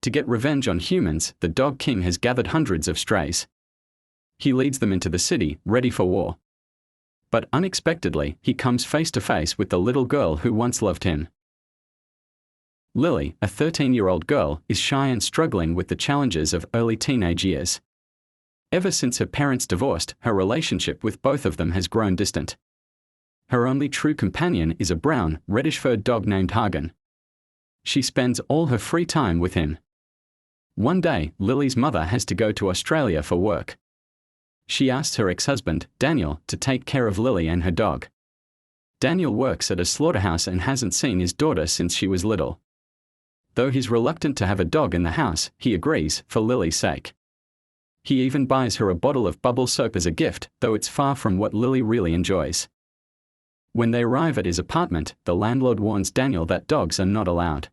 To get revenge on humans, the Dog King has gathered hundreds of strays. He leads them into the city, ready for war. But unexpectedly, he comes face to face with the little girl who once loved him. Lili, a 13-year-old girl, is shy and struggling with the challenges of early teenage years. Ever since her parents divorced, her relationship with both of them has grown distant. Her only true companion is a brown, reddish-furred dog named Hagen. She spends all her free time with him. One day, Lili's mother has to go to Australia for work. She asks her ex-husband, Daniel, to take care of Lili and her dog. Daniel works at a slaughterhouse and hasn't seen his daughter since she was little. Though he's reluctant to have a dog in the house, he agrees, for Lili's sake. He even buys her a bottle of bubble soap as a gift, though it's far from what Lili really enjoys. When they arrive at his apartment, the landlord warns Daniel that dogs are not allowed.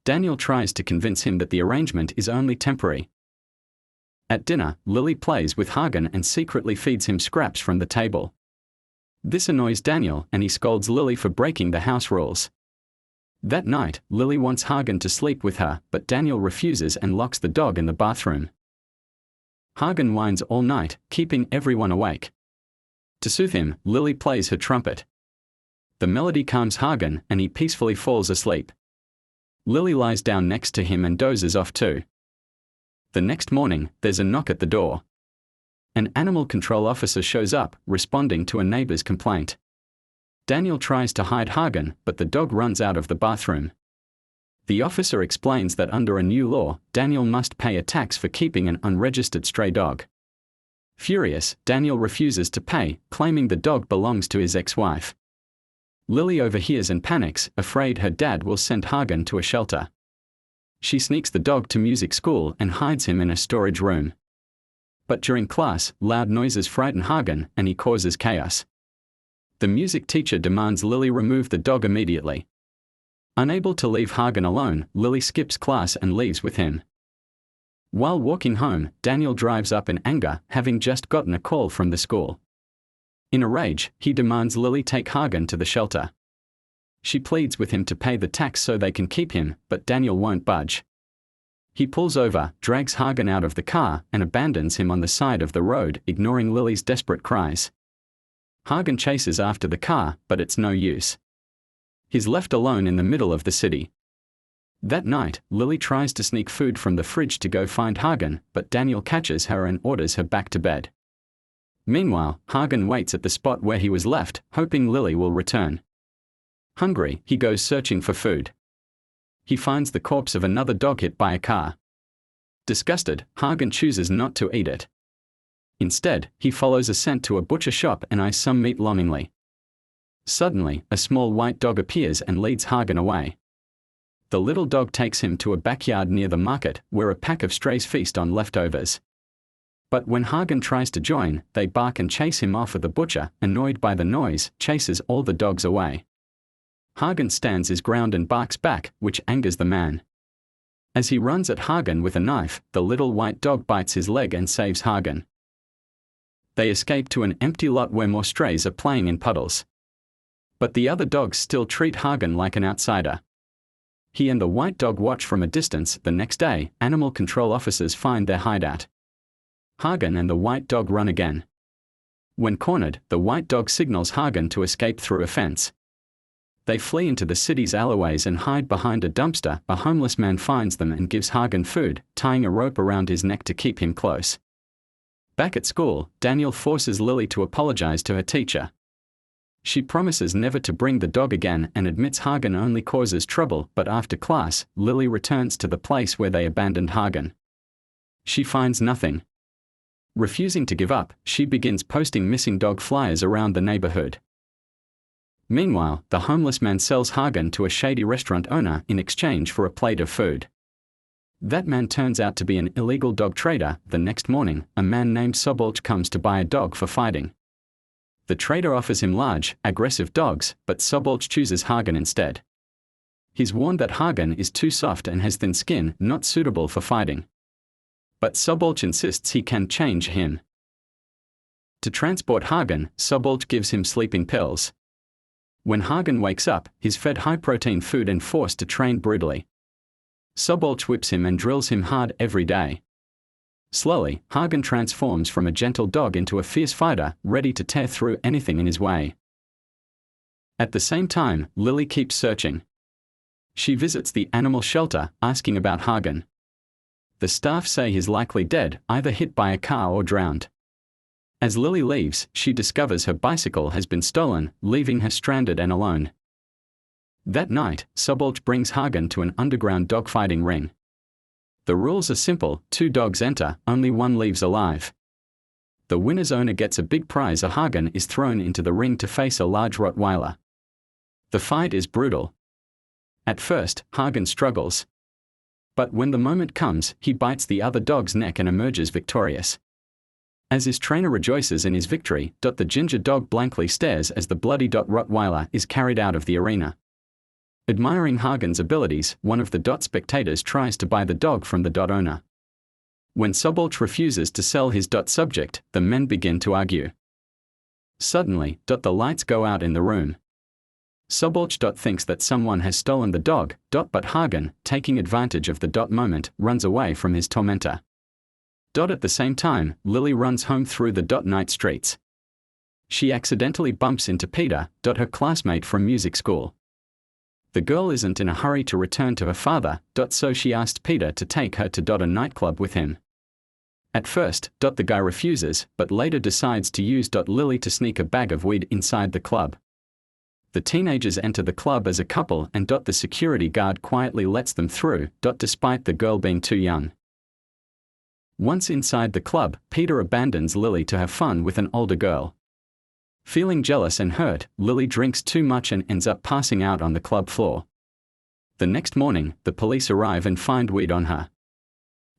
Daniel tries to convince him that the arrangement is only temporary. At dinner, Lili plays with Hagen and secretly feeds him scraps from the table. This annoys Daniel, and he scolds Lili for breaking the house rules. That night, Lili wants Hagen to sleep with her, but Daniel refuses and locks the dog in the bathroom. Hagen whines all night, keeping everyone awake. To soothe him, Lili plays her trumpet. The melody calms Hagen, and he peacefully falls asleep. Lili lies down next to him and dozes off too. The next morning, there's a knock at the door. An animal control officer shows up, responding to a neighbor's complaint. Daniel tries to hide Hagen, but the dog runs out of the bathroom. The officer explains that under a new law, Daniel must pay a tax for keeping an unregistered stray dog. Furious, Daniel refuses to pay, claiming the dog belongs to his ex-wife. Lili overhears and panics, afraid her dad will send Hagen to a shelter. She sneaks the dog to music school and hides him in a storage room. But during class, loud noises frighten Hagen, and he causes chaos. The music teacher demands Lili remove the dog immediately. Unable to leave Hagen alone, Lili skips class and leaves with him. While walking home, Daniel drives up in anger, having just gotten a call from the school. In a rage, he demands Lili take Hagen to the shelter. She pleads with him to pay the tax so they can keep him, but Daniel won't budge. He pulls over, drags Hagen out of the car, and abandons him on the side of the road, ignoring Lili's desperate cries. Hagen chases after the car, but it's no use. He's left alone in the middle of the city. That night, Lili tries to sneak food from the fridge to go find Hagen, but Daniel catches her and orders her back to bed. Meanwhile, Hagen waits at the spot where he was left, hoping Lili will return. Hungry, he goes searching for food. He finds the corpse of another dog hit by a car. Disgusted, Hagen chooses not to eat it. Instead, he follows a scent to a butcher shop and eyes some meat longingly. Suddenly, a small white dog appears and leads Hagen away. The little dog takes him to a backyard near the market, where a pack of strays feast on leftovers. But when Hagen tries to join, they bark and chase him off, with the butcher, annoyed by the noise, chases all the dogs away. Hagen stands his ground and barks back, which angers the man. As he runs at Hagen with a knife, the little white dog bites his leg and saves Hagen. They escape to an empty lot where more strays are playing in puddles. But the other dogs still treat Hagen like an outsider. He and the white dog watch from a distance. The next day, animal control officers find their hideout. Hagen and the white dog run again. When cornered, the white dog signals Hagen to escape through a fence. They flee into the city's alleyways and hide behind a dumpster. A homeless man finds them and gives Hagen food, tying a rope around his neck to keep him close. Back at school, Daniel forces Lili to apologize to her teacher. She promises never to bring the dog again and admits Hagen only causes trouble, but after class, Lili returns to the place where they abandoned Hagen. She finds nothing. Refusing to give up, she begins posting missing dog flyers around the neighborhood. Meanwhile, the homeless man sells Hagen to a shady restaurant owner in exchange for a plate of food. That man turns out to be an illegal dog trader. The next morning, a man named Sobolch comes to buy a dog for fighting. The trader offers him large, aggressive dogs, but Sobolch chooses Hagen instead. He's warned that Hagen is too soft and has thin skin, not suitable for fighting. But Sobolch insists he can change him. To transport Hagen, Sobolch gives him sleeping pills. When Hagen wakes up, he's fed high-protein food and forced to train brutally. Sobolch whips him and drills him hard every day. Slowly, Hagen transforms from a gentle dog into a fierce fighter, ready to tear through anything in his way. At the same time, Lili keeps searching. She visits the animal shelter, asking about Hagen. The staff say he's likely dead, either hit by a car or drowned. As Lili leaves, she discovers her bicycle has been stolen, leaving her stranded and alone. That night, Sobolch brings Hagen to an underground dogfighting ring. The rules are simple: 2 dogs enter, only 1 leaves alive. The winner's owner gets a big prize. Hagen is thrown into the ring to face a large Rottweiler. The fight is brutal. At first, Hagen struggles. But when the moment comes, he bites the other dog's neck and emerges victorious. As his trainer rejoices in his victory, the ginger dog blankly stares as the bloody Rottweiler is carried out of the arena. Admiring Hagen's abilities, one of the spectators tries to buy the dog from the owner. When Sobolch refuses to sell his subject, the men begin to argue. Suddenly, the lights go out in the room. Sobolch thinks that someone has stolen the dog, but Hagen, taking advantage of the moment, runs away from his tormentor. At the same time, Lili runs home through the night streets. She accidentally bumps into Peter, her classmate from music school. The girl isn't in a hurry to return to her father, so she asked Peter to take her to a nightclub with him. At first, the guy refuses, but later decides to use Lili to sneak a bag of weed inside the club. The teenagers enter the club as a couple and the security guard quietly lets them through, despite the girl being too young. Once inside the club, Peter abandons Lili to have fun with an older girl. Feeling jealous and hurt, Lili drinks too much and ends up passing out on the club floor. The next morning, the police arrive and find weed on her.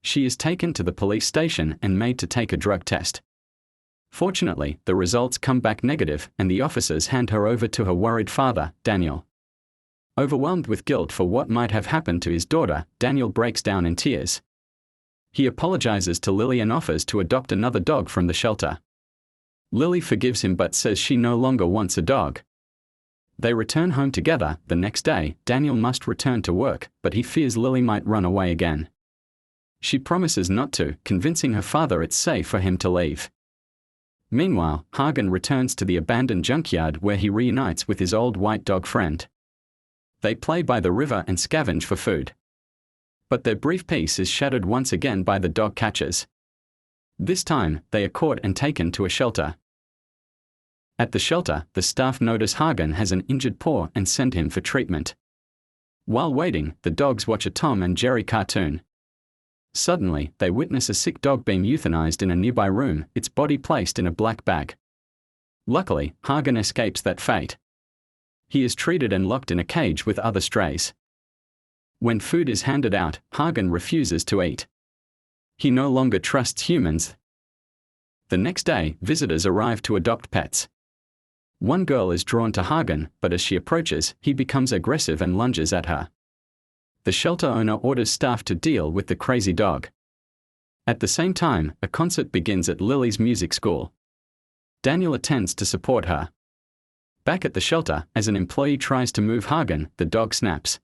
She is taken to the police station and made to take a drug test. Fortunately, the results come back negative and the officers hand her over to her worried father, Daniel. Overwhelmed with guilt for what might have happened to his daughter, Daniel breaks down in tears. He apologizes to Lili and offers to adopt another dog from the shelter. Lili forgives him but says she no longer wants a dog. They return home together. The next day, Daniel must return to work, but he fears Lili might run away again. She promises not to, convincing her father it's safe for him to leave. Meanwhile, Hagen returns to the abandoned junkyard where he reunites with his old white dog friend. They play by the river and scavenge for food. But their brief peace is shattered once again by the dog catchers. This time, they are caught and taken to a shelter. At the shelter, the staff notice Hagen has an injured paw and send him for treatment. While waiting, the dogs watch a Tom and Jerry cartoon. Suddenly, they witness a sick dog being euthanized in a nearby room, its body placed in a black bag. Luckily, Hagen escapes that fate. He is treated and locked in a cage with other strays. When food is handed out, Hagen refuses to eat. He no longer trusts humans. The next day, visitors arrive to adopt pets. One girl is drawn to Hagen, but as she approaches, he becomes aggressive and lunges at her. The shelter owner orders staff to deal with the crazy dog. At the same time, a concert begins at Lili's music school. Daniel attends to support her. Back at the shelter, as an employee tries to move Hagen, the dog snaps.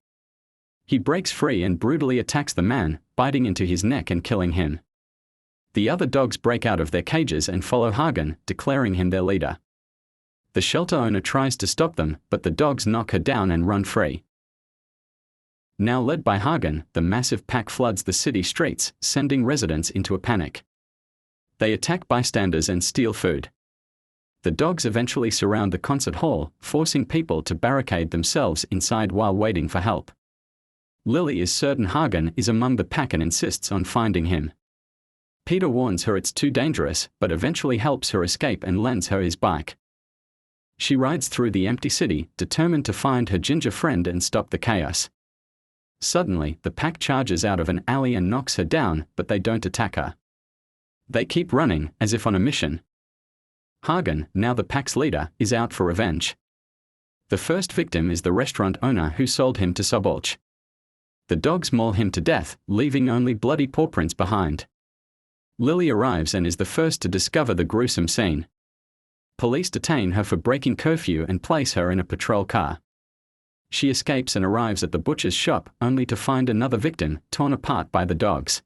He breaks free and brutally attacks the man, biting into his neck and killing him. The other dogs break out of their cages and follow Hagen, declaring him their leader. The shelter owner tries to stop them, but the dogs knock her down and run free. Now led by Hagen, the massive pack floods the city streets, sending residents into a panic. They attack bystanders and steal food. The dogs eventually surround the concert hall, forcing people to barricade themselves inside while waiting for help. Lili is certain Hagen is among the pack and insists on finding him. Peter warns her it's too dangerous, but eventually helps her escape and lends her his bike. She rides through the empty city, determined to find her ginger friend and stop the chaos. Suddenly, the pack charges out of an alley and knocks her down, but they don't attack her. They keep running, as if on a mission. Hagen, now the pack's leader, is out for revenge. The first victim is the restaurant owner who sold him to Sobolch. The dogs maul him to death, leaving only bloody paw prints behind. Lili arrives and is the first to discover the gruesome scene. Police detain her for breaking curfew and place her in a patrol car. she escapes and arrives at the butcher's shop only to find another victim, torn apart by the dogs.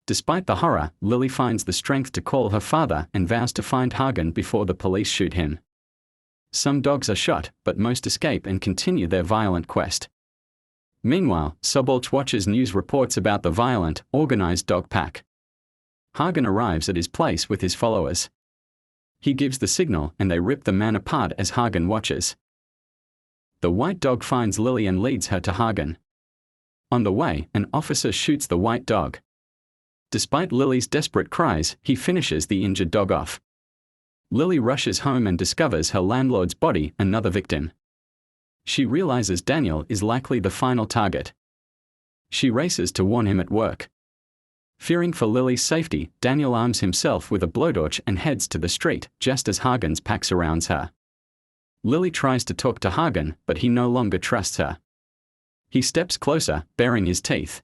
Despite the horror, Lili finds the strength to call her father and vows to find Hagen before the police shoot him. Some dogs are shot, but most escape and continue their violent quest. Meanwhile, Subalch watches news reports about the violent, organized dog pack. Hagen arrives at his place with his followers. He gives the signal and they rip the man apart as Hagen watches. The white dog finds Lili and leads her to Hagen. On the way, an officer shoots the white dog. Despite Lili's desperate cries, he finishes the injured dog off. Lili rushes home and discovers her landlord's body, another victim. She realizes Daniel is likely the final target. She races to warn him at work. Fearing for Lili's safety, Daniel arms himself with a blowtorch and heads to the street, just as Hagen's pack surrounds her. Lili tries to talk to Hagen, but he no longer trusts her. He steps closer, baring his teeth.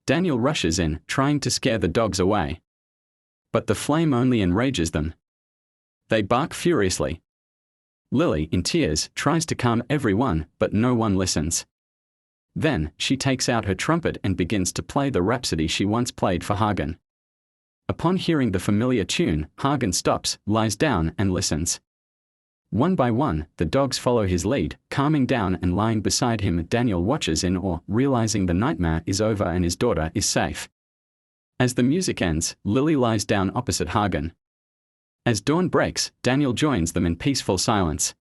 Daniel rushes in, trying to scare the dogs away. But the flame only enrages them. They bark furiously. Lili, in tears, tries to calm everyone, but no one listens. Then, she takes out her trumpet and begins to play the rhapsody she once played for Hagen. Upon hearing the familiar tune, Hagen stops, lies down, and listens. One by one, the dogs follow his lead, calming down and lying beside him. Daniel watches in awe, realizing the nightmare is over and his daughter is safe. As the music ends, Lili lies down opposite Hagen. As dawn breaks, Daniel joins them in peaceful silence.